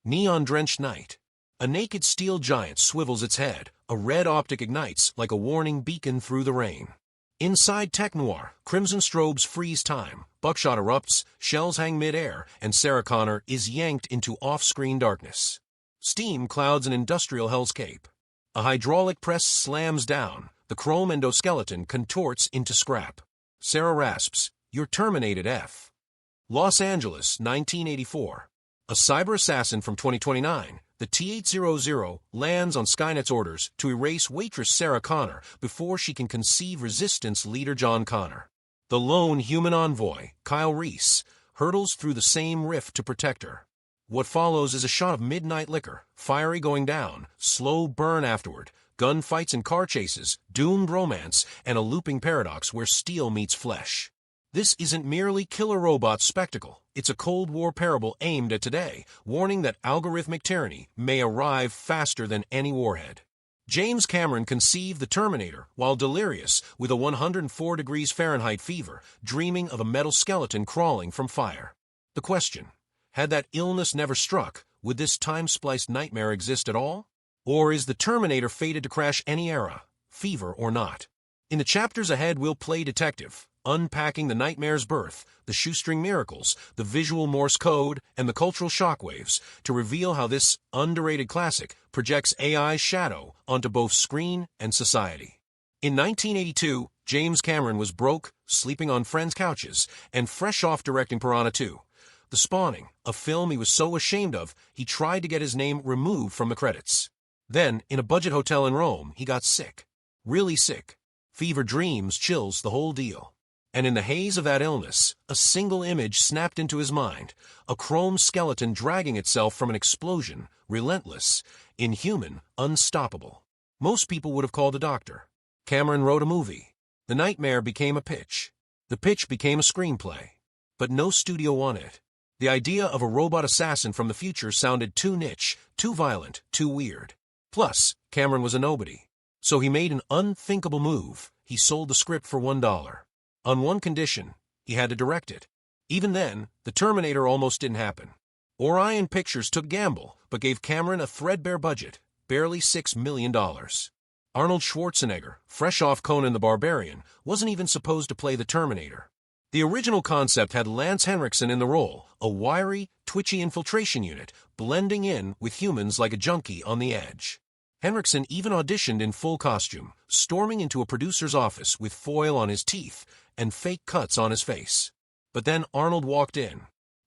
Neon-drenched night. A naked steel giant swivels its head. A red optic ignites like a warning beacon through the rain. Inside Tech Noir, crimson strobes freeze time. Buckshot erupts, shells hang mid-air, and Sarah Connor is yanked into off-screen darkness. Steam clouds an industrial hellscape. A hydraulic press slams down. The chrome endoskeleton contorts into scrap. Sarah rasps, "You're terminated, F." Los Angeles, 1984. A cyber assassin from 2029, the T-800, lands on Skynet's orders to erase waitress Sarah Connor before she can conceive resistance leader John Connor. The lone human envoy, Kyle Reese, hurtles through the same rift to protect her. What follows is a shot of midnight liquor, fiery going down, slow burn afterward, gunfights and car chases, doomed romance, and a looping paradox where steel meets flesh. This isn't merely killer robot spectacle. It's a Cold War parable aimed at today, warning that algorithmic tyranny may arrive faster than any warhead. James Cameron conceived the Terminator while delirious with a 104 degrees Fahrenheit fever, dreaming of a metal skeleton crawling from fire. The question: had that illness never struck, would this time-spliced nightmare exist at all? Or is the Terminator fated to crash any era, fever or not? In the chapters ahead, we'll play detective, unpacking the nightmare's birth, the shoestring miracles, the visual Morse code, and the cultural shockwaves to reveal how this underrated classic projects AI's shadow onto both screen and society. In 1982, James Cameron was broke, sleeping on friends' couches, and fresh off directing Piranha 2. The Spawning, a film he was so ashamed of, he tried to get his name removed from the credits. Then, in a budget hotel in Rome, he got sick. Really sick. Fever dreams, chills, the whole deal. And in the haze of that illness, a single image snapped into his mind, a chrome skeleton dragging itself from an explosion, relentless, inhuman, unstoppable. Most people would have called a doctor. Cameron wrote a movie. The nightmare became a pitch. The pitch became a screenplay. But no studio wanted it. The idea of a robot assassin from the future sounded too niche, too violent, too weird. Plus, Cameron was a nobody. So he made an unthinkable move. He sold the script for $1. On one condition: he had to direct it. Even then, The Terminator almost didn't happen. Orion Pictures took gamble, but gave Cameron a threadbare budget, barely $6 million. Arnold Schwarzenegger, fresh off Conan the Barbarian, wasn't even supposed to play the Terminator. The original concept had Lance Henriksen in the role, a wiry, twitchy infiltration unit, blending in with humans like a junkie on the edge. Henriksen even auditioned in full costume, storming into a producer's office with foil on his teeth and fake cuts on his face. But then Arnold walked in.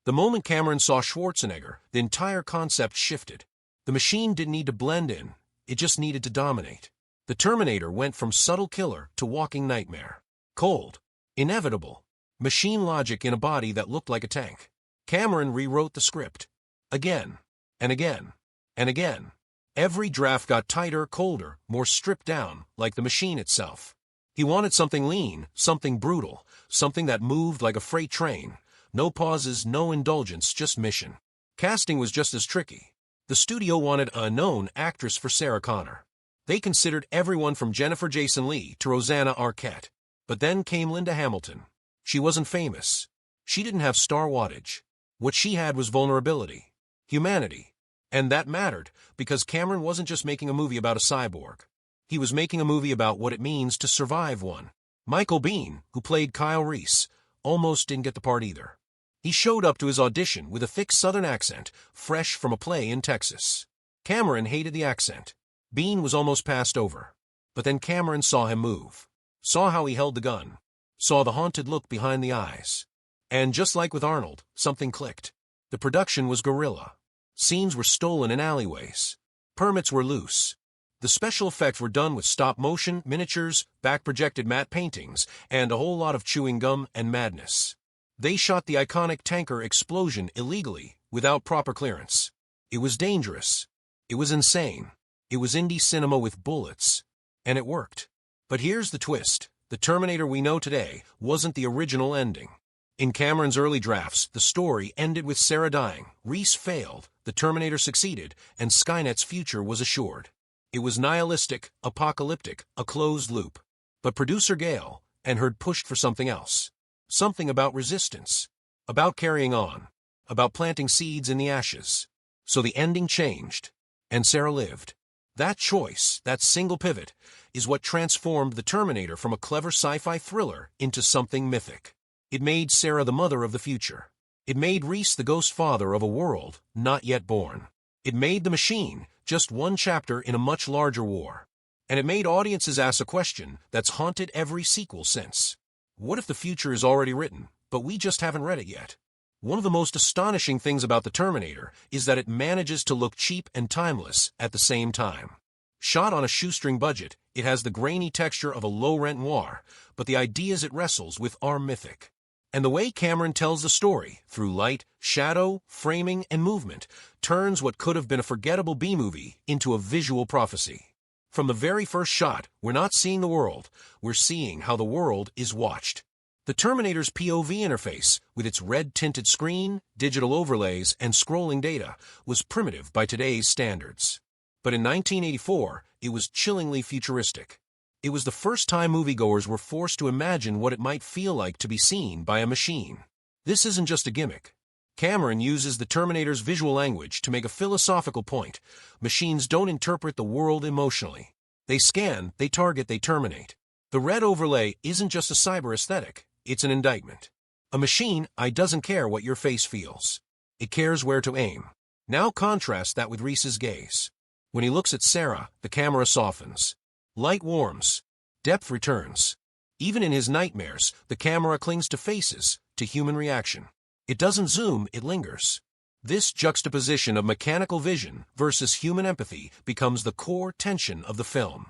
The moment Cameron saw Schwarzenegger, the entire concept shifted. The machine didn't need to blend in, it just needed to dominate. The Terminator went from subtle killer to walking nightmare. Cold. Inevitable. Machine logic in a body that looked like a tank. Cameron rewrote the script. Again. And again. And again. Every draft got tighter, colder, more stripped down, like the machine itself. He wanted something lean, something brutal, something that moved like a freight train. No pauses, no indulgence, just mission. Casting was just as tricky. The studio wanted a known actress for Sarah Connor. They considered everyone from Jennifer Jason Leigh to Rosanna Arquette. But then came Linda Hamilton. She wasn't famous. She didn't have star wattage. What she had was vulnerability. Humanity. And that mattered, because Cameron wasn't just making a movie about a cyborg. He was making a movie about what it means to survive one. Michael Biehn, who played Kyle Reese, almost didn't get the part either. He showed up to his audition with a thick southern accent, fresh from a play in Texas. Cameron hated the accent. Biehn was almost passed over. But then Cameron saw him move. Saw how he held the gun. Saw the haunted look behind the eyes. And just like with Arnold, something clicked. The production was guerrilla. Scenes were stolen in alleyways. Permits were loose. The special effects were done with stop-motion, miniatures, back-projected matte paintings, and a whole lot of chewing gum and madness. They shot the iconic tanker explosion illegally, without proper clearance. It was dangerous. It was insane. It was indie cinema with bullets. And it worked. But here's the twist. The Terminator we know today wasn't the original ending. In Cameron's early drafts, the story ended with Sarah dying, Reese failed, the Terminator succeeded, and Skynet's future was assured. It was nihilistic, apocalyptic, a closed loop. But producer Gale and Hurd pushed for something else. Something about resistance. About carrying on. About planting seeds in the ashes. So the ending changed, and Sarah lived. That choice, that single pivot, is what transformed The Terminator from a clever sci-fi thriller into something mythic. It made Sarah the mother of the future. It made Reese the ghost father of a world not yet born. It made the machine just one chapter in a much larger war. And it made audiences ask a question that's haunted every sequel since. What if the future is already written, but we just haven't read it yet? One of the most astonishing things about The Terminator is that it manages to look cheap and timeless at the same time. Shot on a shoestring budget, it has the grainy texture of a low-rent noir, but the ideas it wrestles with are mythic. And the way Cameron tells the story, through light, shadow, framing, and movement, turns what could have been a forgettable B-movie into a visual prophecy. From the very first shot, we're not seeing the world, we're seeing how the world is watched. The Terminator's POV interface, with its red-tinted screen, digital overlays, and scrolling data, was primitive by today's standards. But in 1984, it was chillingly futuristic. It was the first time moviegoers were forced to imagine what it might feel like to be seen by a machine. This isn't just a gimmick. Cameron uses the Terminator's visual language to make a philosophical point. Machines don't interpret the world emotionally. They scan, they target, they terminate. The red overlay isn't just a cyber aesthetic. It's an indictment. A machine doesn't care what your face feels. It cares where to aim. Now contrast that with Reese's gaze. When he looks at Sarah, the camera softens. Light warms. Depth returns. Even in his nightmares, the camera clings to faces, to human reaction. It doesn't zoom, it lingers. This juxtaposition of mechanical vision versus human empathy becomes the core tension of the film.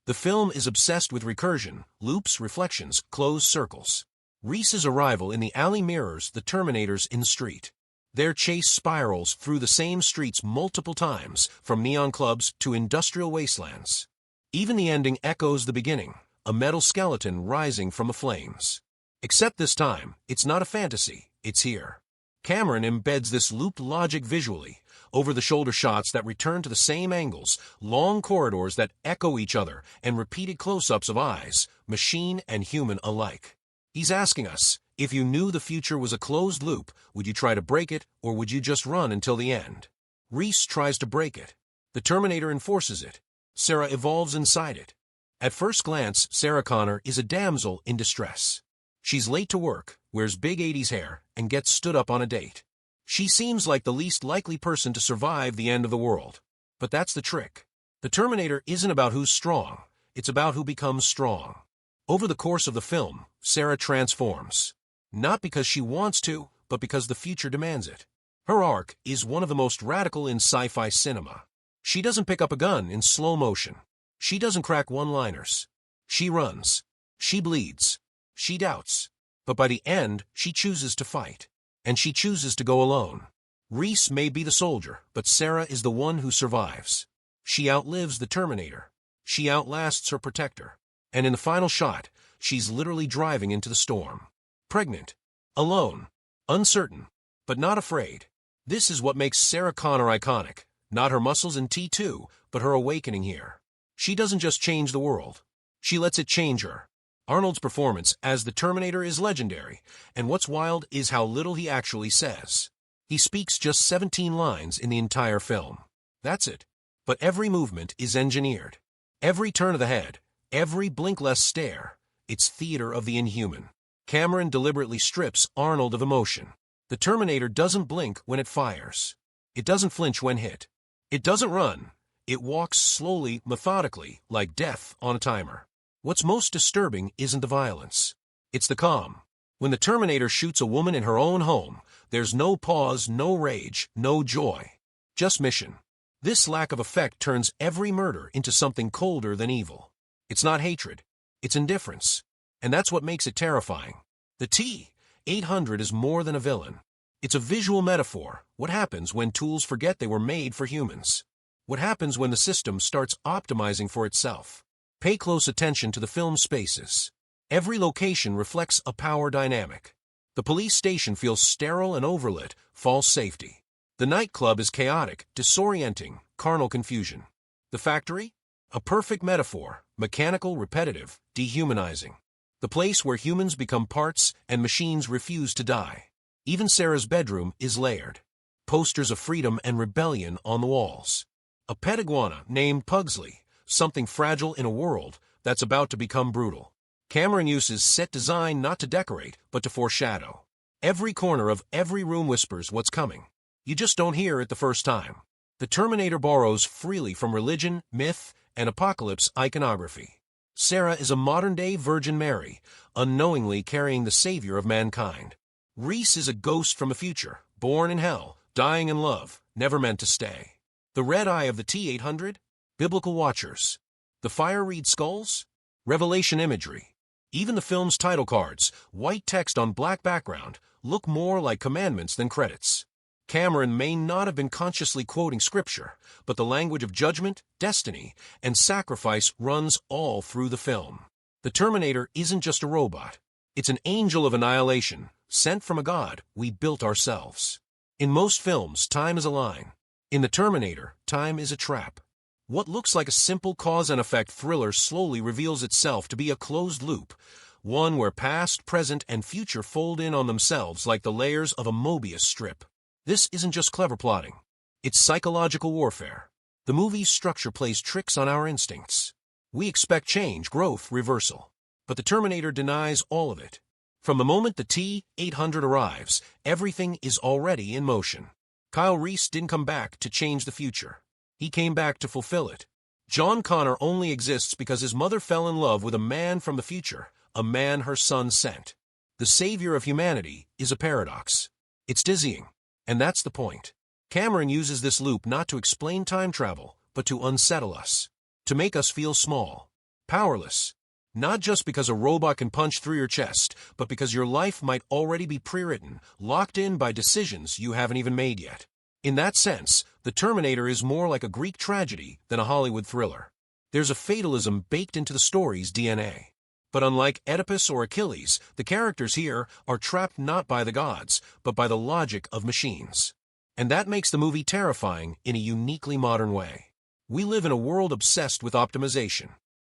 The film is obsessed with recursion, loops, reflections, closed circles. Reese's arrival in the alley mirrors the Terminators in the street. Their chase spirals through the same streets multiple times, from neon clubs to industrial wastelands. Even the ending echoes the beginning, a metal skeleton rising from the flames. Except this time, it's not a fantasy, it's here. Cameron embeds this looped logic visually, over-the-shoulder shots that return to the same angles, long corridors that echo each other, and repeated close-ups of eyes, machine and human alike. He's asking us, if you knew the future was a closed loop, would you try to break it, or would you just run until the end? Reese tries to break it. The Terminator enforces it. Sarah evolves inside it. At first glance, Sarah Connor is a damsel in distress. She's late to work, wears big 80s hair, and gets stood up on a date. She seems like the least likely person to survive the end of the world. But that's the trick. The Terminator isn't about who's strong, it's about who becomes strong. Over the course of the film, Sarah transforms. Not because she wants to, but because the future demands it. Her arc is one of the most radical in sci-fi cinema. She doesn't pick up a gun in slow motion. She doesn't crack one-liners. She runs. She bleeds. She doubts. But by the end, she chooses to fight. And she chooses to go alone. Reese may be the soldier, but Sarah is the one who survives. She outlives the Terminator. She outlasts her protector. And in the final shot, she's literally driving into the storm. Pregnant. Alone. Uncertain. But not afraid. This is what makes Sarah Connor iconic. Not her muscles in T2, but her awakening here. She doesn't just change the world. She lets it change her. Arnold's performance as the Terminator is legendary, and what's wild is how little he actually says. He speaks just 17 lines in the entire film. That's it. But every movement is engineered. Every turn of the head, every blinkless stare, it's theater of the inhuman. Cameron deliberately strips Arnold of emotion. The Terminator doesn't blink when it fires. It doesn't flinch when hit. It doesn't run. It walks slowly, methodically, like death on a timer. What's most disturbing isn't the violence. It's the calm. When the Terminator shoots a woman in her own home, there's no pause, no rage, no joy. Just mission. This lack of effect turns every murder into something colder than evil. It's not hatred. It's indifference. And that's what makes it terrifying. The T-800 is more than a villain. It's a visual metaphor. What happens when tools forget they were made for humans? What happens when the system starts optimizing for itself? Pay close attention to the film's spaces. Every location reflects a power dynamic. The police station feels sterile and overlit, false safety. The nightclub is chaotic, disorienting, carnal confusion. The factory? A perfect metaphor, mechanical, repetitive, dehumanizing. The place where humans become parts and machines refuse to die. Even Sarah's bedroom is layered. posters of freedom and rebellion on the walls. A pet iguana named Pugsley, something fragile in a world that's about to become brutal. Cameron uses set design not to decorate, but to foreshadow. Every corner of every room whispers what's coming. You just don't hear it the first time. The Terminator borrows freely from religion, myth, and apocalypse iconography. Sarah is a modern-day Virgin Mary, unknowingly carrying the savior of mankind. Reese is a ghost from the future, born in hell, dying in love, never meant to stay. The red eye of the T-800? Biblical watchers. The fire-reed skulls? Revelation imagery. Even the film's title cards, white text on black background, look more like commandments than credits. Cameron may not have been consciously quoting scripture, but the language of judgment, destiny, and sacrifice runs all through the film. The Terminator isn't just a robot. It's an angel of annihilation, sent from a god we built ourselves. In most films, time is a line. In The Terminator, time is a trap. What looks like a simple cause-and-effect thriller slowly reveals itself to be a closed loop, one where past, present, and future fold in on themselves like the layers of a Mobius strip. This isn't just clever plotting. It's psychological warfare. The movie's structure plays tricks on our instincts. We expect change, growth, reversal. But the Terminator denies all of it. From the moment the T-800 arrives, everything is already in motion. Kyle Reese didn't come back to change the future. He came back to fulfill it. John Connor only exists because his mother fell in love with a man from the future, a man her son sent. The savior of humanity is a paradox. It's dizzying. And that's the point. Cameron uses this loop not to explain time travel, but to unsettle us. To make us feel small, powerless. Not just because a robot can punch through your chest, but because your life might already be pre-written, locked in by decisions you haven't even made yet. In that sense, The Terminator is more like a Greek tragedy than a Hollywood thriller. There's a fatalism baked into the story's DNA. But unlike Oedipus or Achilles, the characters here are trapped not by the gods, but by the logic of machines. And that makes the movie terrifying in a uniquely modern way. We live in a world obsessed with optimization,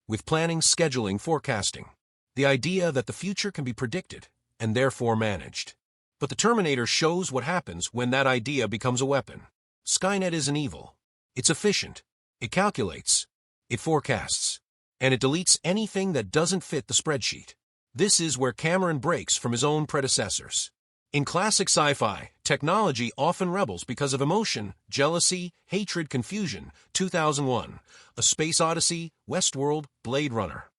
with planning, scheduling, forecasting. The idea that the future can be predicted, and therefore managed. But the Terminator shows what happens when that idea becomes a weapon. Skynet isn't evil. It's efficient. It calculates. It forecasts. And it deletes anything that doesn't fit the spreadsheet. This is where Cameron breaks from his own predecessors. In classic sci-fi, technology often rebels because of emotion, jealousy, hatred, confusion. 2001, A Space Odyssey, Westworld, Blade Runner.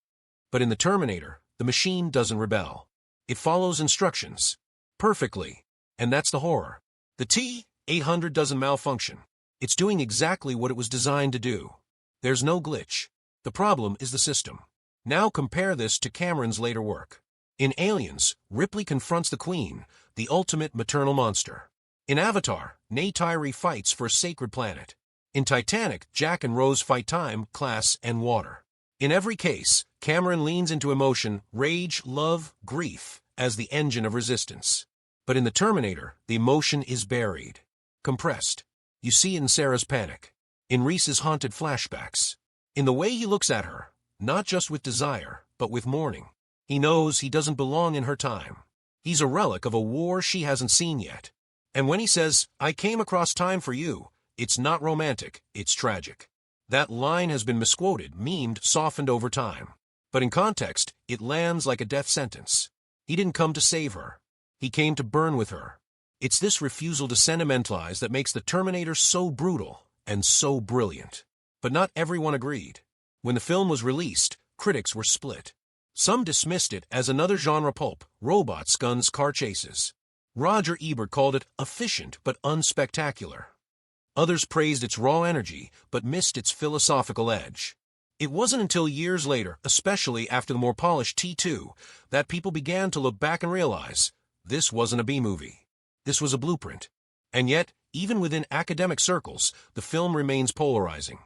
But in The Terminator, the machine doesn't rebel. It follows instructions. Perfectly. And that's the horror. The T-800 doesn't malfunction. It's doing exactly what it was designed to do. There's no glitch. The problem is the system. Now compare this to Cameron's later work. In Aliens, Ripley confronts the Queen, the ultimate maternal monster. In Avatar, Neytiri fights for a sacred planet. In Titanic, Jack and Rose fight time, class, and water. In every case, Cameron leans into emotion, rage, love, grief, as the engine of resistance. But in The Terminator, the emotion is buried, compressed. You see it in Sarah's panic, in Reese's haunted flashbacks, in the way he looks at her, not just with desire, but with mourning. He knows he doesn't belong in her time. He's a relic of a war she hasn't seen yet. And when he says, "I came across time for you," it's not romantic, it's tragic. That line has been misquoted, memed, softened over time. But in context, it lands like a death sentence. He didn't come to save her. He came to burn with her. It's this refusal to sentimentalize that makes The Terminator so brutal and so brilliant. But not everyone agreed. When the film was released, critics were split. Some dismissed it as another genre pulp, robots, guns, car chases. Roger Ebert called it efficient but unspectacular. Others praised its raw energy but missed its philosophical edge. It wasn't until years later, especially after the more polished T2, that people began to look back and realize this wasn't a B-movie. This was a blueprint. And yet, even within academic circles, the film remains polarizing.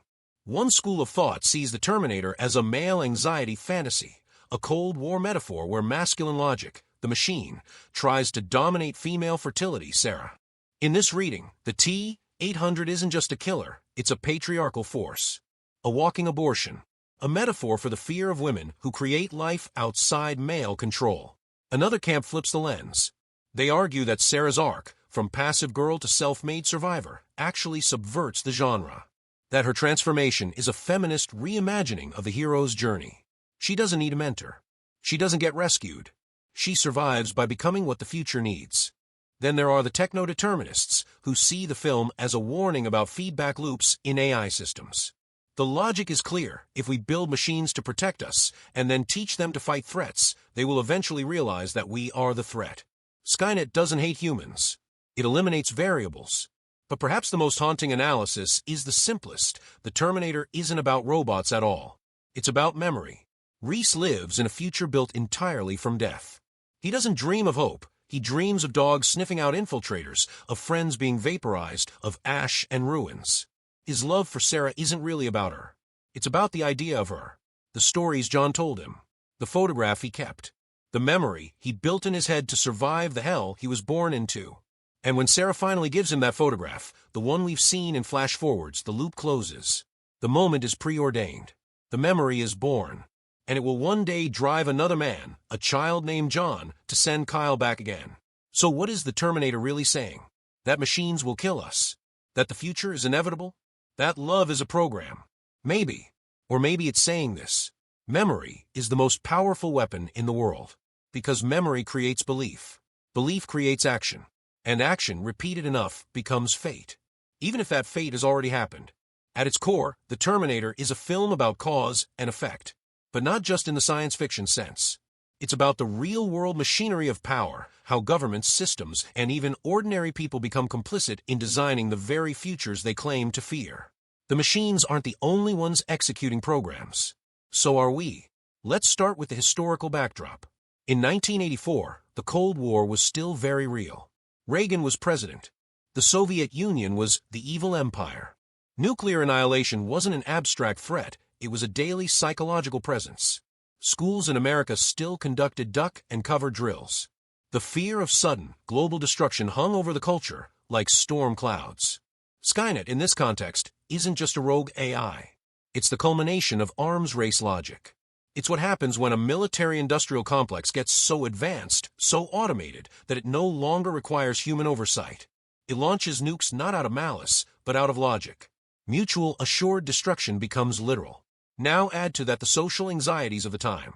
One school of thought sees The Terminator as a male anxiety fantasy, a Cold War metaphor where masculine logic, the machine, tries to dominate female fertility, Sarah. In this reading, the T-800 isn't just a killer, it's a patriarchal force. A walking abortion, a metaphor for the fear of women who create life outside male control. Another camp flips the lens. They argue that Sarah's arc, from passive girl to self-made survivor, actually subverts the genre. That her transformation is a feminist reimagining of the hero's journey. She doesn't need a mentor. She doesn't get rescued. She survives by becoming what the future needs. Then there are the techno-determinists, who see the film as a warning about feedback loops in AI systems. The logic is clear. If we build machines to protect us, and then teach them to fight threats, they will eventually realize that we are the threat. Skynet doesn't hate humans. It eliminates variables. But perhaps the most haunting analysis is the simplest. The Terminator isn't about robots at all. It's about memory. Reese lives in a future built entirely from death. He doesn't dream of hope. He dreams of dogs sniffing out infiltrators, of friends being vaporized, of ash and ruins. His love for Sarah isn't really about her. It's about the idea of her. The stories John told him. The photograph he kept. The memory he built in his head to survive the hell he was born into. And when Sarah finally gives him that photograph, the one we've seen in flash forwards, the loop closes. The moment is preordained. The memory is born. And it will one day drive another man, a child named John, to send Kyle back again. So what is the Terminator really saying? That machines will kill us? That the future is inevitable? That love is a program? Maybe. Or maybe it's saying this. Memory is the most powerful weapon in the world. Because memory creates belief. Belief creates action. And action, repeated enough, becomes fate. Even if that fate has already happened. At its core, The Terminator is a film about cause and effect. But not just in the science fiction sense. It's about the real-world machinery of power, how governments, systems, and even ordinary people become complicit in designing the very futures they claim to fear. The machines aren't the only ones executing programs. So are we. Let's start with the historical backdrop. In 1984, the Cold War was still very real. Reagan was president. The Soviet Union was the evil empire. Nuclear annihilation wasn't an abstract threat. It was a daily psychological presence. Schools in America still conducted duck and cover drills. The fear of sudden, global destruction hung over the culture like storm clouds. Skynet, in this context, isn't just a rogue AI. It's the culmination of arms race logic. It's what happens when a military-industrial complex gets so advanced, so automated, that it no longer requires human oversight. It launches nukes not out of malice, but out of logic. Mutual assured destruction becomes literal. Now add to that the social anxieties of the time.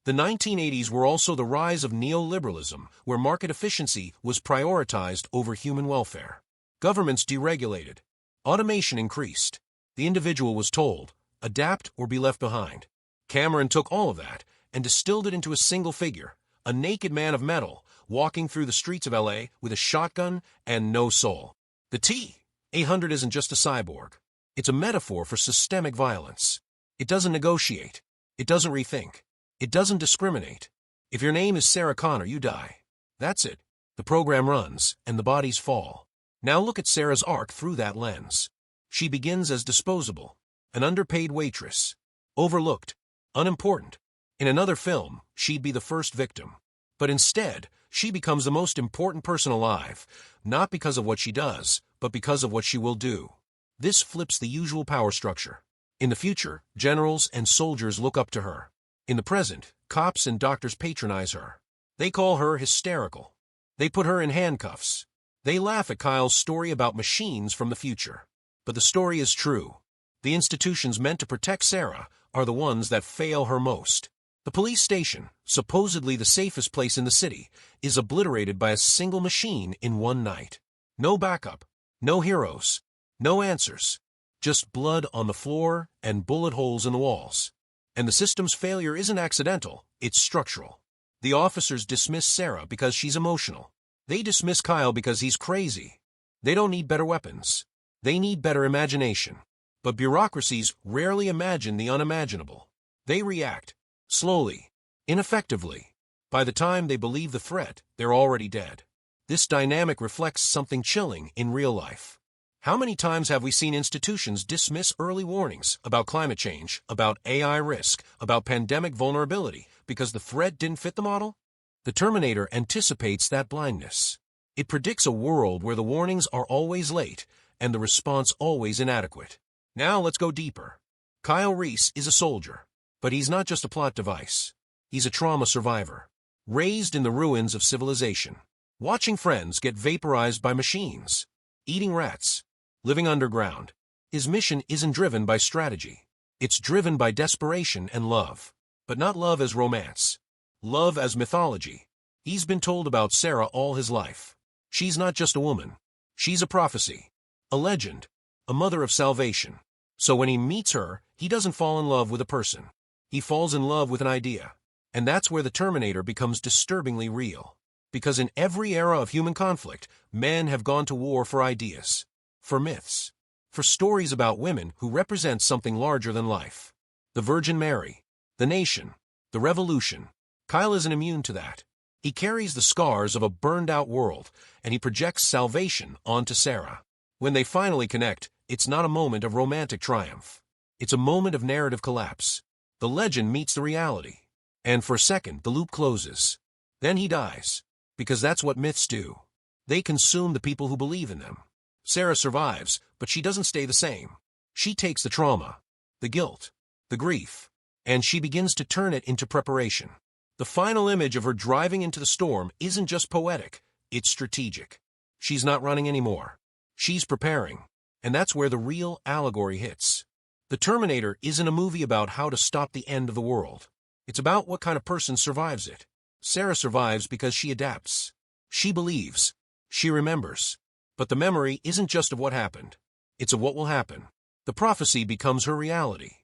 The 1980s were also the rise of neoliberalism, where market efficiency was prioritized over human welfare. Governments deregulated. Automation increased. The individual was told, adapt or be left behind. Cameron took all of that and distilled it into a single figure, a naked man of metal, walking through the streets of LA with a shotgun and no soul. The T-800 isn't just a cyborg. It's a metaphor for systemic violence. It doesn't negotiate. It doesn't rethink. It doesn't discriminate. If your name is Sarah Connor, you die. That's it. The program runs, and the bodies fall. Now look at Sarah's arc through that lens. She begins as disposable, an underpaid waitress, overlooked, unimportant. In another film, she'd be the first victim. But instead, she becomes the most important person alive, not because of what she does, but because of what she will do. This flips the usual power structure. In the future, generals and soldiers look up to her. In the present, cops and doctors patronize her. They call her hysterical. They put her in handcuffs. They laugh at Kyle's story about machines from the future. But the story is true. The institutions meant to protect Sarah are the ones that fail her most. The police station, supposedly the safest place in the city, is obliterated by a single machine in one night. No backup, no heroes, no answers. Just blood on the floor and bullet holes in the walls. And the system's failure isn't accidental, it's structural. The officers dismiss Sarah because she's emotional. They dismiss Kyle because he's crazy. They don't need better weapons. They need better imagination. But bureaucracies rarely imagine the unimaginable. They react, slowly, ineffectively. By the time they believe the threat, they're already dead. This dynamic reflects something chilling in real life. How many times have we seen institutions dismiss early warnings about climate change, about AI risk, about pandemic vulnerability, because the threat didn't fit the model? The Terminator anticipates that blindness. It predicts a world where the warnings are always late and the response always inadequate. Now let's go deeper. Kyle Reese is a soldier, but he's not just a plot device. He's a trauma survivor, raised in the ruins of civilization. watching friends get vaporized by machines, eating rats, living underground. His mission isn't driven by strategy. It's driven by desperation and love. But not love as romance. Love as mythology. He's been told about Sarah all his life. She's not just a woman. She's a prophecy. A legend. A mother of salvation. So when he meets her, he doesn't fall in love with a person. He falls in love with an idea. And that's where the Terminator becomes disturbingly real. Because in every era of human conflict, men have gone to war for ideas. For myths. For stories about women who represent something larger than life. The Virgin Mary. The nation. The revolution. Kyle isn't immune to that. He carries the scars of a burned-out world, and he projects salvation onto Sarah. When they finally connect, it's not a moment of romantic triumph. It's a moment of narrative collapse. The legend meets the reality. And for a second, the loop closes. Then he dies. Because that's what myths do. They consume the people who believe in them. Sarah survives, but she doesn't stay the same. She takes the trauma, the guilt, the grief, and she begins to turn it into preparation. The final image of her driving into the storm isn't just poetic, it's strategic. She's not running anymore. She's preparing. And that's where the real allegory hits. The Terminator isn't a movie about how to stop the end of the world. It's about what kind of person survives it. Sarah survives because she adapts. She believes. She remembers. But the memory isn't just of what happened. It's of what will happen. The prophecy becomes her reality.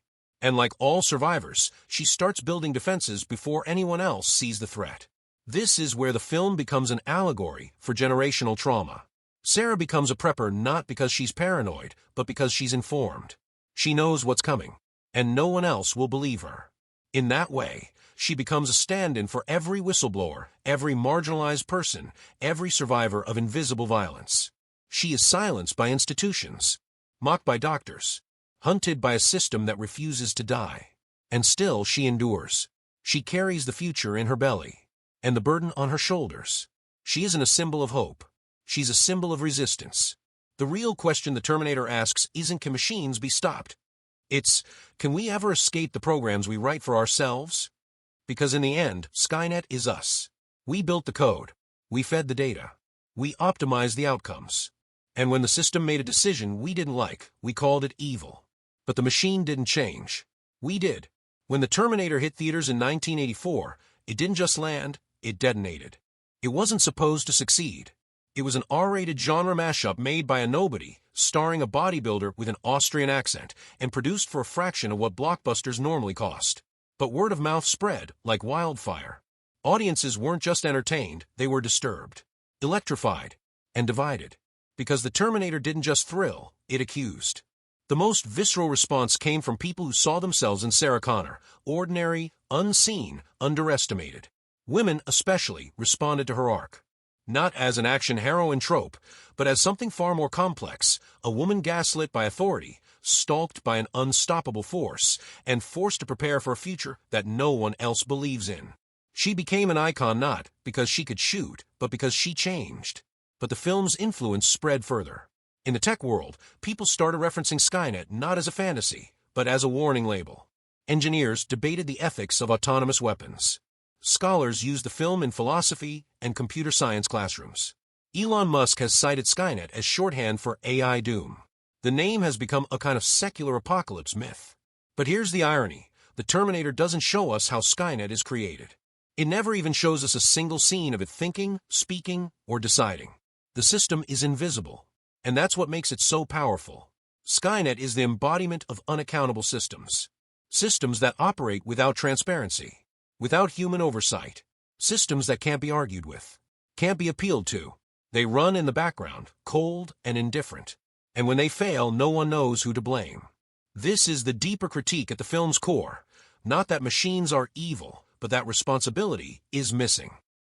And like all survivors, she starts building defenses before anyone else sees the threat. This is where the film becomes an allegory for generational trauma. Sarah becomes a prepper not because she's paranoid, but because she's informed. She knows what's coming, and no one else will believe her. In that way, she becomes a stand-in for every whistleblower, every marginalized person, every survivor of invisible violence. She is silenced by institutions, mocked by doctors, hunted by a system that refuses to die. And still she endures. She carries the future in her belly, and the burden on her shoulders. She isn't a symbol of hope. She's a symbol of resistance. The real question the Terminator asks isn't can machines be stopped? It's, can we ever escape the programs we write for ourselves? Because in the end, Skynet is us. We built the code. We fed the data. We optimized the outcomes. And when the system made a decision we didn't like, we called it evil. But the machine didn't change. We did. When the Terminator hit theaters in 1984, it didn't just land, it detonated. It wasn't supposed to succeed. It was an R-rated genre mashup made by a nobody, starring a bodybuilder with an Austrian accent, and produced for a fraction of what blockbusters normally cost. But word of mouth spread like wildfire. Audiences weren't just entertained, they were disturbed, electrified, and divided. Because the Terminator didn't just thrill, it accused. The most visceral response came from people who saw themselves in Sarah Connor, ordinary, unseen, underestimated. Women especially responded to her arc. Not as an action heroine trope, but as something far more complex, a woman gaslit by authority, stalked by an unstoppable force, and forced to prepare for a future that no one else believes in. She became an icon not because she could shoot, but because she changed. But the film's influence spread further. In the tech world, people started referencing Skynet not as a fantasy, but as a warning label. Engineers debated the ethics of autonomous weapons. Scholars used the film in philosophy and computer science classrooms. Elon Musk has cited Skynet as shorthand for AI doom. The name has become a kind of secular apocalypse myth. But here's the irony. The Terminator doesn't show us how Skynet is created. It never even shows us a single scene of it thinking, speaking, or deciding. The system is invisible. And that's what makes it so powerful. Skynet is the embodiment of unaccountable systems. Systems that operate without transparency. Without human oversight. Systems that can't be argued with. Can't be appealed to. They run in the background, cold and indifferent. And when they fail, no one knows who to blame. This is the deeper critique at the film's core. Not that machines are evil, but that responsibility is missing.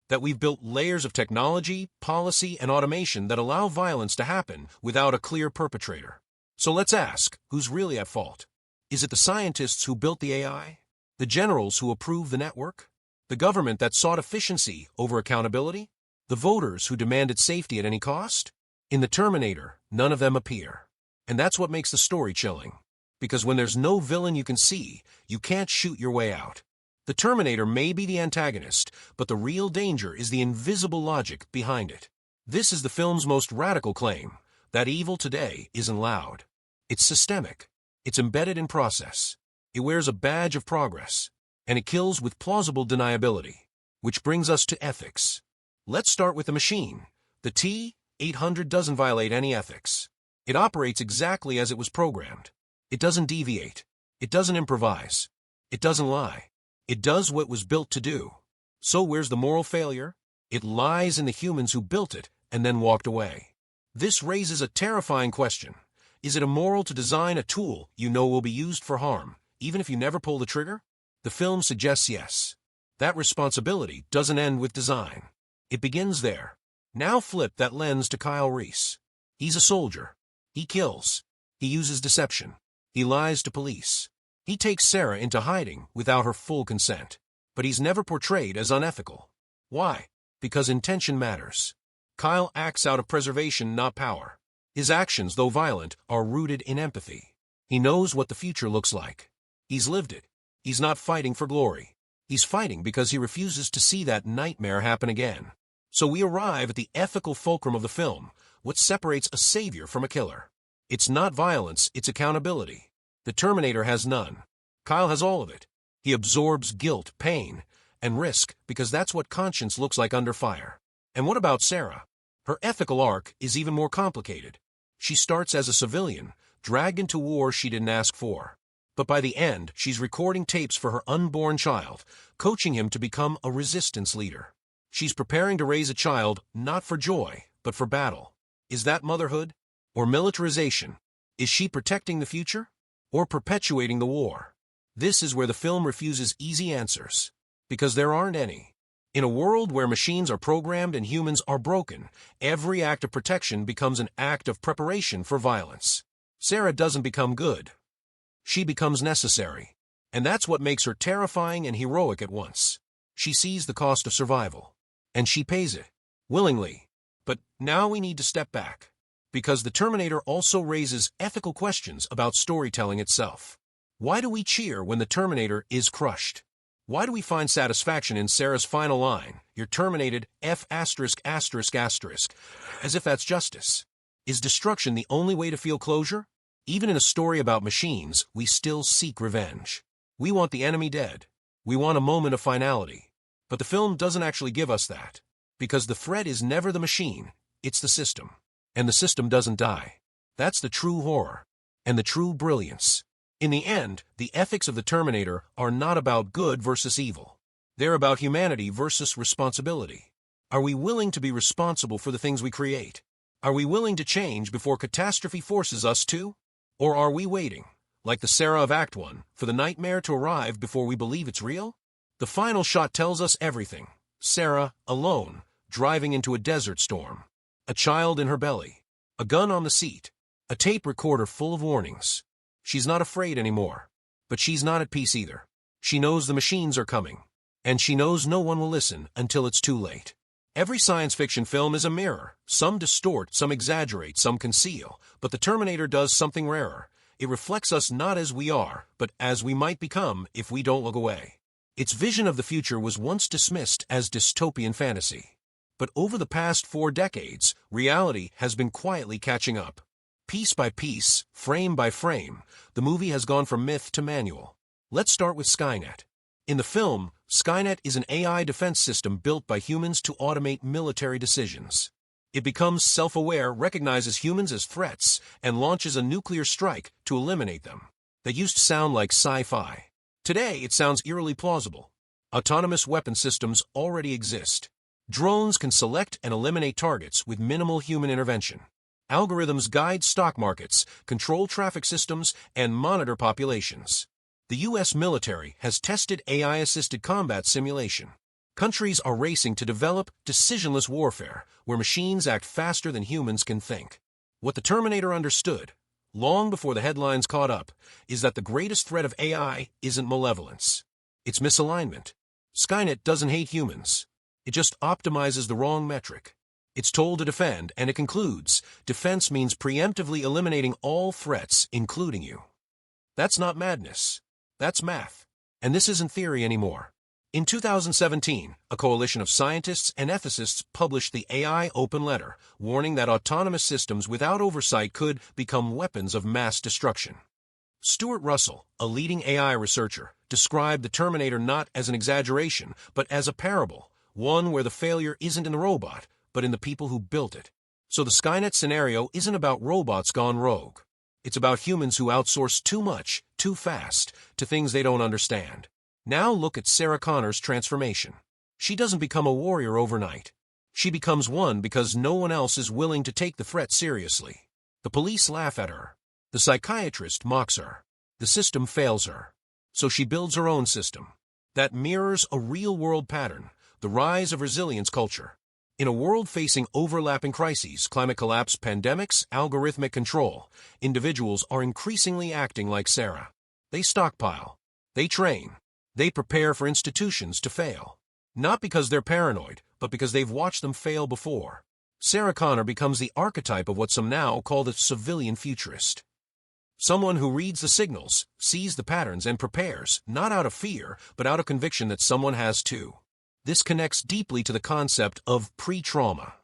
That we've built layers of technology, policy, and automation that allow violence to happen without a clear perpetrator. So let's ask, who's really at fault? Is it the scientists who built the AI? The generals who approved the network? The government that sought efficiency over accountability? The voters who demanded safety at any cost? In The Terminator, none of them appear. And that's what makes the story chilling. Because when there's no villain you can see, you can't shoot your way out. The Terminator may be the antagonist, but the real danger is the invisible logic behind it. This is the film's most radical claim, that evil today isn't loud. It's systemic. It's embedded in process. It wears a badge of progress, and it kills with plausible deniability. Which brings us to ethics. Let's start with the machine. The T-800 doesn't violate any ethics. It operates exactly as it was programmed. It doesn't deviate. It doesn't improvise. It doesn't lie. It does what it was built to do. So where's the moral failure? It lies in the humans who built it and then walked away. This raises a terrifying question. Is it immoral to design a tool you know will be used for harm, even if you never pull the trigger? The film suggests yes. That responsibility doesn't end with design. It begins there. Now flip that lens to Kyle Reese. He's a soldier. He kills. He uses deception. He lies to police. He takes Sarah into hiding without her full consent. But he's never portrayed as unethical. Why? Because intention matters. Kyle acts out of preservation, not power. His actions, though violent, are rooted in empathy. He knows what the future looks like. He's lived it. He's not fighting for glory. He's fighting because he refuses to see that nightmare happen again. So we arrive at the ethical fulcrum of the film, what separates a savior from a killer. It's not violence, it's accountability. The Terminator has none. Kyle has all of it. He absorbs guilt, pain, and risk because that's what conscience looks like under fire. And what about Sarah? Her ethical arc is even more complicated. She starts as a civilian, dragged into war she didn't ask for. But by the end, she's recording tapes for her unborn child, coaching him to become a resistance leader. She's preparing to raise a child not for joy, but for battle. Is that motherhood? Or militarization? Is she protecting the future? Or perpetuating the war? This is where the film refuses easy answers. Because there aren't any. In a world where machines are programmed and humans are broken, every act of protection becomes an act of preparation for violence. Sarah doesn't become good. She becomes necessary. And that's what makes her terrifying and heroic at once. She sees the cost of survival. And she pays it. Willingly. But now we need to step back. Because the Terminator also raises ethical questions about storytelling itself. Why do we cheer when the Terminator is crushed? Why do we find satisfaction in Sarah's final line, "You're terminated, F*******, as if that's justice? Is destruction the only way to feel closure? Even in a story about machines, we still seek revenge. We want the enemy dead. We want a moment of finality. But the film doesn't actually give us that. Because the threat is never the machine, it's the system. And the system doesn't die. That's the true horror. And the true brilliance. In the end, the ethics of the Terminator are not about good versus evil. They're about humanity versus responsibility. Are we willing to be responsible for the things we create? Are we willing to change before catastrophe forces us to? Or are we waiting, like the Sarah of Act 1, for the nightmare to arrive before we believe it's real? The final shot tells us everything. Sarah, alone, driving into a desert storm. A child in her belly. A gun on the seat. A tape recorder full of warnings. She's not afraid anymore. But she's not at peace either. She knows the machines are coming. And she knows no one will listen until it's too late. Every science fiction film is a mirror. Some distort, some exaggerate, some conceal. But the Terminator does something rarer. It reflects us not as we are, but as we might become if we don't look away. Its vision of the future was once dismissed as dystopian fantasy. But over the past 4 decades, reality has been quietly catching up. Piece by piece, frame by frame, the movie has gone from myth to manual. Let's start with Skynet. In the film, Skynet is an AI defense system built by humans to automate military decisions. It becomes self-aware, recognizes humans as threats, and launches a nuclear strike to eliminate them. That used to sound like sci-fi. Today, it sounds eerily plausible. Autonomous weapon systems already exist. Drones can select and eliminate targets with minimal human intervention. Algorithms guide stock markets, control traffic systems, and monitor populations. The U.S. military has tested AI-assisted combat simulation. Countries are racing to develop decisionless warfare, where machines act faster than humans can think. What the Terminator understood, long before the headlines caught up, is that the greatest threat of AI isn't malevolence. It's misalignment. Skynet doesn't hate humans. It just optimizes the wrong metric. It's told to defend, and it concludes, defense means preemptively eliminating all threats, including you. That's not madness. That's math. And this isn't theory anymore. In 2017, a coalition of scientists and ethicists published the AI Open Letter, warning that autonomous systems without oversight could become weapons of mass destruction. Stuart Russell, a leading AI researcher, described the Terminator not as an exaggeration, but as a parable, one where the failure isn't in the robot, but in the people who built it. So the Skynet scenario isn't about robots gone rogue. It's about humans who outsource too much, too fast, to things they don't understand. Now look at Sarah Connor's transformation. She doesn't become a warrior overnight. She becomes one because no one else is willing to take the threat seriously. The police laugh at her. The psychiatrist mocks her. The system fails her. So she builds her own system. That mirrors a real-world pattern, the rise of resilience culture. In a world facing overlapping crises, climate collapse, pandemics, algorithmic control, individuals are increasingly acting like Sarah. They stockpile. They train. They prepare for institutions to fail. Not because they're paranoid, but because they've watched them fail before. Sarah Connor becomes the archetype of what some now call the civilian futurist. Someone who reads the signals, sees the patterns, and prepares, not out of fear, but out of conviction that someone has too. This connects deeply to the concept of pre-trauma.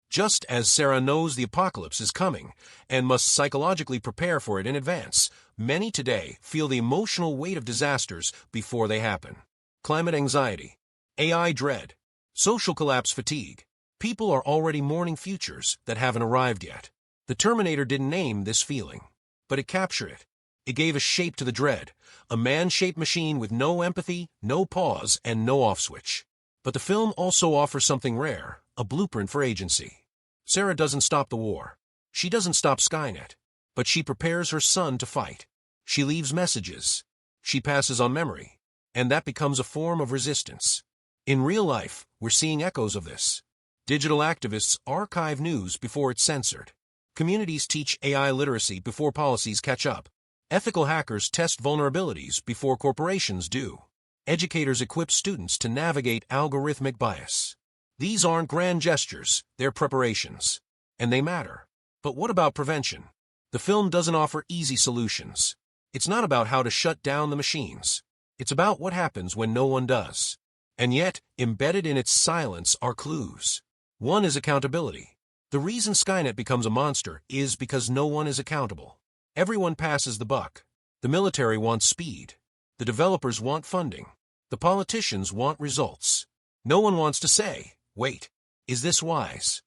Just as Sarah knows the apocalypse is coming and must psychologically prepare for it in advance, many today feel the emotional weight of disasters before they happen. Climate anxiety, AI dread, social collapse fatigue. People are already mourning futures that haven't arrived yet. The Terminator didn't name this feeling, but it captured it. It gave a shape to the dread, a man-shaped machine with no empathy, no pause, and no off-switch. But the film also offers something rare, a blueprint for agency. Sarah doesn't stop the war. She doesn't stop Skynet. But she prepares her son to fight. She leaves messages. She passes on memory. And that becomes a form of resistance. In real life, we're seeing echoes of this. Digital activists archive news before it's censored. Communities teach AI literacy before policies catch up. Ethical hackers test vulnerabilities before corporations do. Educators equip students to navigate algorithmic bias. These aren't grand gestures, they're preparations. And they matter. But what about prevention? The film doesn't offer easy solutions. It's not about how to shut down the machines. It's about what happens when no one does. And yet, embedded in its silence are clues. One is accountability. The reason Skynet becomes a monster is because no one is accountable. Everyone passes the buck. The military wants speed. The developers want funding. The politicians want results. No one wants to say, wait, is this wise?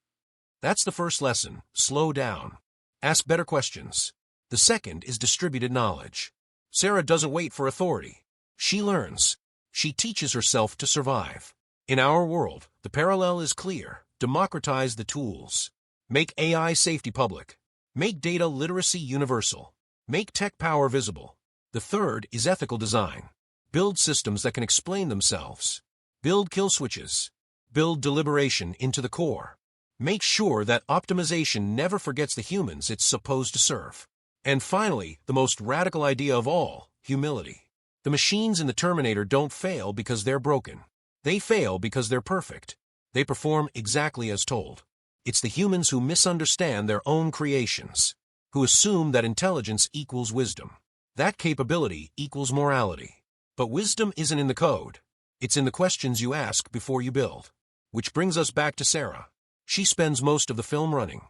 That's the first lesson, slow down. Ask better questions. The second is distributed knowledge. Sarah doesn't wait for authority. She learns. She teaches herself to survive. In our world, the parallel is clear. Democratize the tools. Make AI safety public. Make data literacy universal. Make tech power visible. The third is ethical design. Build systems that can explain themselves. Build kill switches. Build deliberation into the core. Make sure that optimization never forgets the humans it's supposed to serve. And finally, the most radical idea of all, humility. The machines in the Terminator don't fail because they're broken. They fail because they're perfect. They perform exactly as told. It's the humans who misunderstand their own creations, who assume that intelligence equals wisdom. That capability equals morality. But wisdom isn't in the code. It's in the questions you ask before you build. Which brings us back to Sarah. She spends most of the film running.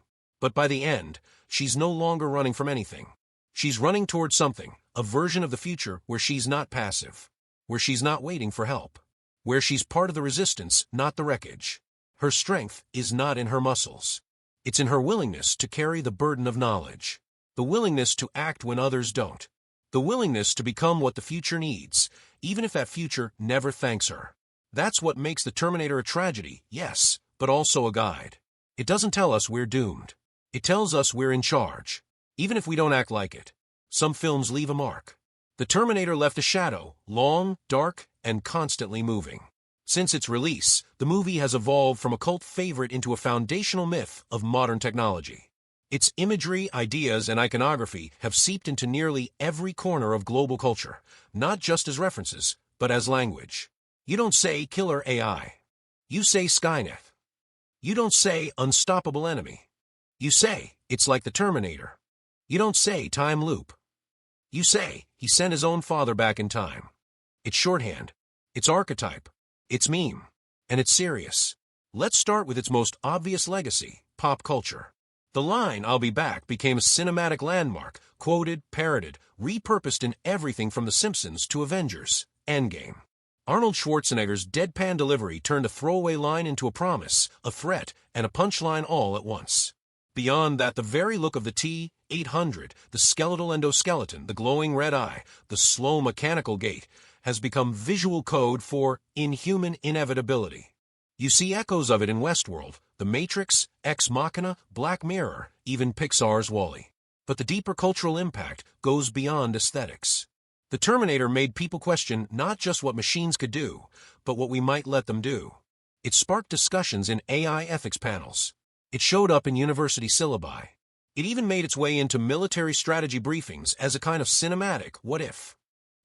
But by the end, she's no longer running from anything. She's running towards something, a version of the future where she's not passive, where she's not waiting for help, where she's part of the resistance, not the wreckage. Her strength is not in her muscles. It's in her willingness to carry the burden of knowledge, the willingness to act when others don't, the willingness to become what the future needs, even if that future never thanks her. That's what makes the Terminator a tragedy, yes, but also a guide. It doesn't tell us we're doomed. It tells us we're in charge, even if we don't act like it. Some films leave a mark. The Terminator left a shadow, long, dark, and constantly moving. Since its release, the movie has evolved from a cult favorite into a foundational myth of modern technology. Its imagery, ideas, and iconography have seeped into nearly every corner of global culture, not just as references, but as language. You don't say killer AI. You say Skynet. You don't say unstoppable enemy. You say, it's like the Terminator. You don't say time loop. You say, he sent his own father back in time. It's shorthand. It's archetype. It's meme. And it's serious. Let's start with its most obvious legacy, pop culture. The line, "I'll be back," became a cinematic landmark, quoted, parroted, repurposed in everything from The Simpsons to Avengers, Endgame. Arnold Schwarzenegger's deadpan delivery turned a throwaway line into a promise, a threat, and a punchline all at once. Beyond that, the very look of the T-800, the skeletal endoskeleton, the glowing red eye, the slow mechanical gait, has become visual code for inhuman inevitability. You see echoes of it in Westworld, The Matrix, Ex Machina, Black Mirror, even Pixar's WALL-E. But the deeper cultural impact goes beyond aesthetics. The Terminator made people question not just what machines could do, but what we might let them do. It sparked discussions in AI ethics panels. It showed up in university syllabi. It even made its way into military strategy briefings as a kind of cinematic what if.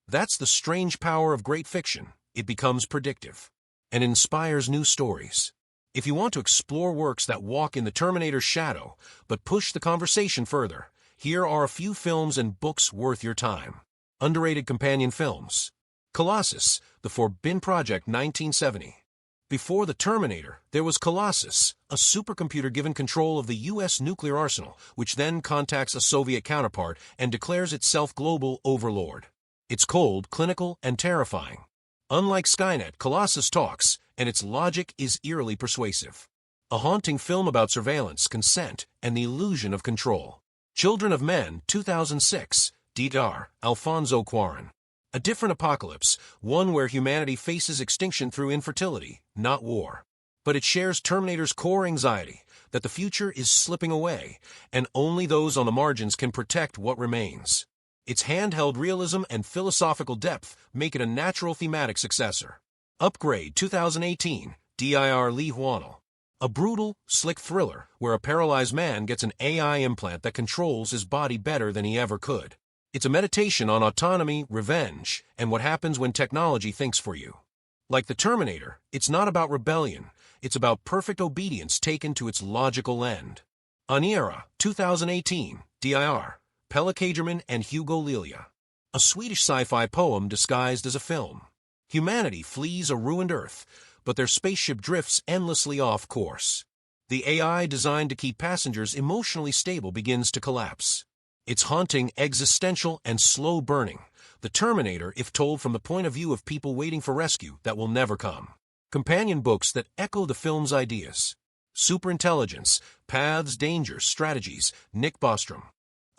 That's the strange power of great fiction. It becomes predictive and inspires new stories. If you want to explore works that walk in the Terminator's shadow but push the conversation further, here are a few films and books worth your time. Underrated companion films. Colossus, The Forbidden Project, 1970. Before the Terminator, there was Colossus, a supercomputer given control of the U.S. nuclear arsenal, which then contacts a Soviet counterpart and declares itself global overlord. It's cold, clinical, and terrifying. Unlike Skynet, Colossus talks, and its logic is eerily persuasive. A haunting film about surveillance, consent, and the illusion of control. Children of Men, 2006, Dr. Alfonso Cuarón. A different apocalypse, one where humanity faces extinction through infertility, not war. But it shares Terminator's core anxiety, that the future is slipping away, and only those on the margins can protect what remains. Its handheld realism and philosophical depth make it a natural thematic successor. Upgrade, 2018, Dr. Lee Hwanel. A brutal, slick thriller where a paralyzed man gets an AI implant that controls his body better than he ever could. It's a meditation on autonomy, revenge, and what happens when technology thinks for you. Like the Terminator, it's not about rebellion, it's about perfect obedience taken to its logical end. Aniara, 2018, Dir. Pelle Kagerman and Hugo Lilia. A Swedish sci-fi poem disguised as a film. Humanity flees a ruined Earth, but their spaceship drifts endlessly off course. The AI designed to keep passengers emotionally stable begins to collapse. It's haunting, existential, and slow-burning. The Terminator, if told from the point of view of people waiting for rescue that will never come. Companion books that echo the film's ideas. Superintelligence, Paths, Dangers, Strategies, Nick Bostrom.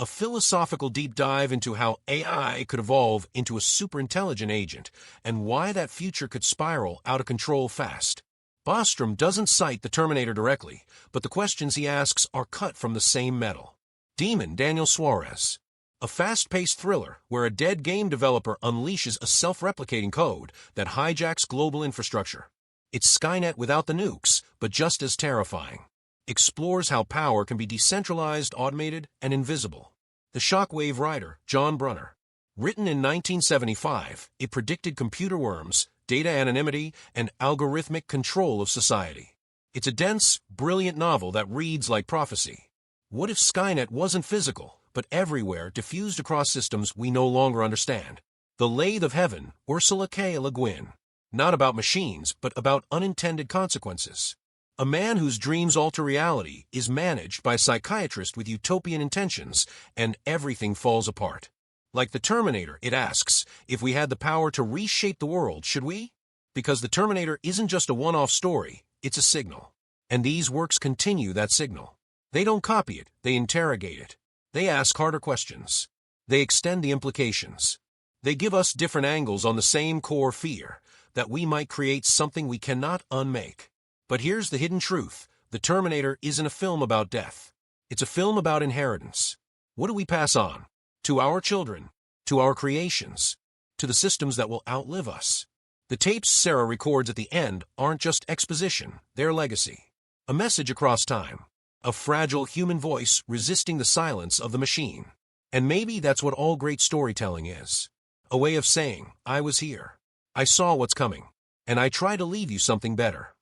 A philosophical deep dive into how AI could evolve into a superintelligent agent and why that future could spiral out of control fast. Bostrom doesn't cite the Terminator directly, but the questions he asks are cut from the same metal. Demon, Daniel Suarez. A fast-paced thriller where a dead game developer unleashes a self-replicating code that hijacks global infrastructure. It's Skynet without the nukes, but just as terrifying. Explores how power can be decentralized, automated, and invisible. The Shockwave Rider, John Brunner. Written in 1975, it predicted computer worms, data anonymity, and algorithmic control of society. It's a dense, brilliant novel that reads like prophecy. What if Skynet wasn't physical, but everywhere, diffused across systems we no longer understand? The Lathe of Heaven, Ursula K. Le Guin. Not about machines, but about unintended consequences. A man whose dreams alter reality is managed by a psychiatrist with utopian intentions, and everything falls apart. Like the Terminator, it asks, if we had the power to reshape the world, should we? Because the Terminator isn't just a one-off story, it's a signal. And these works continue that signal. They don't copy it, they interrogate it. They ask harder questions. They extend the implications. They give us different angles on the same core fear, that we might create something we cannot unmake. But here's the hidden truth. The Terminator isn't a film about death. It's a film about inheritance. What do we pass on? To our children, to our creations, to the systems that will outlive us. The tapes Sarah records at the end aren't just exposition, they're legacy. A message across time. A fragile human voice resisting the silence of the machine. And maybe that's what all great storytelling is. A way of saying, I was here. I saw what's coming. And I try to leave you something better.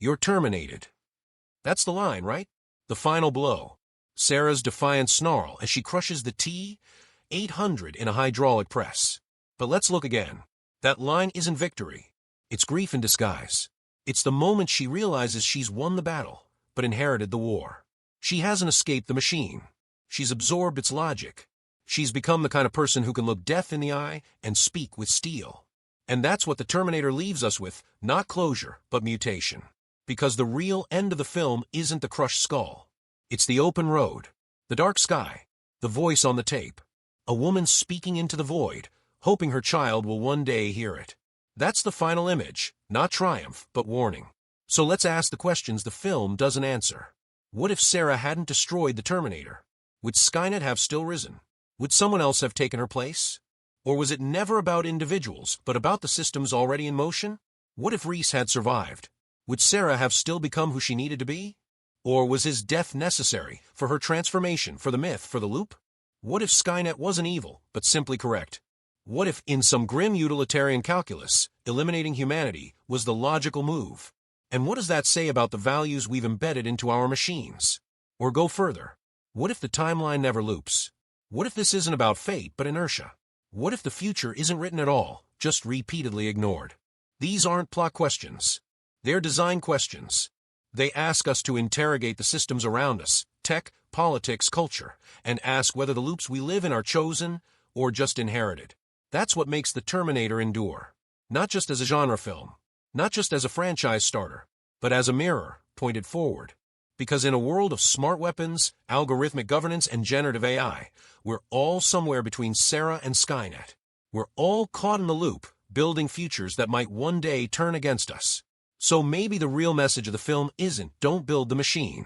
You're terminated. That's the line, right? The final blow. Sarah's defiant snarl as she crushes the T-800 in a hydraulic press. But let's look again. That line isn't victory. It's grief in disguise. It's the moment she realizes she's won the battle, but inherited the war. She hasn't escaped the machine. She's absorbed its logic. She's become the kind of person who can look death in the eye and speak with steel. And that's what the Terminator leaves us with, not closure, but mutation. Because the real end of the film isn't the crushed skull. It's the open road, the dark sky, the voice on the tape, a woman speaking into the void, hoping her child will one day hear it. That's the final image, not triumph, but warning. So let's ask the questions the film doesn't answer. What if Sarah hadn't destroyed the Terminator? Would Skynet have still risen? Would someone else have taken her place? Or was it never about individuals, but about the systems already in motion? What if Reese had survived? Would Sarah have still become who she needed to be? Or was his death necessary for her transformation, for the myth, for the loop? What if Skynet wasn't evil, but simply correct? What if, in some grim utilitarian calculus, eliminating humanity was the logical move? And what does that say about the values we've embedded into our machines? Or go further. What if the timeline never loops? What if this isn't about fate, but inertia? What if the future isn't written at all, just repeatedly ignored? These aren't plot questions. They're design questions. They ask us to interrogate the systems around us, tech, politics, culture, and ask whether the loops we live in are chosen or just inherited. That's what makes The Terminator endure. Not just as a genre film, not just as a franchise starter, but as a mirror pointed forward. Because in a world of smart weapons, algorithmic governance, and generative AI, we're all somewhere between Sarah and Skynet. We're all caught in the loop, building futures that might one day turn against us. So maybe the real message of the film isn't, don't build the machine.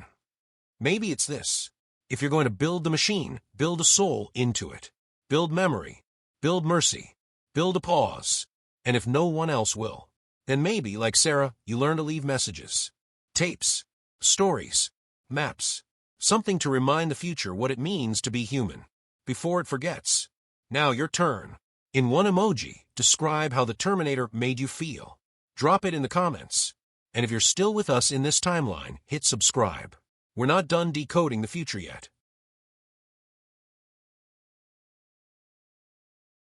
Maybe it's this. If you're going to build the machine, build a soul into it. Build memory. Build mercy. Build a pause. And if no one else will, then maybe, like Sarah, you learn to leave messages. Tapes. Stories. Maps. Something to remind the future what it means to be human. Before it forgets. Now your turn. In one emoji, describe how the Terminator made you feel. Drop it in the comments. And if you're still with us in this timeline, hit subscribe. We're not done decoding the future yet.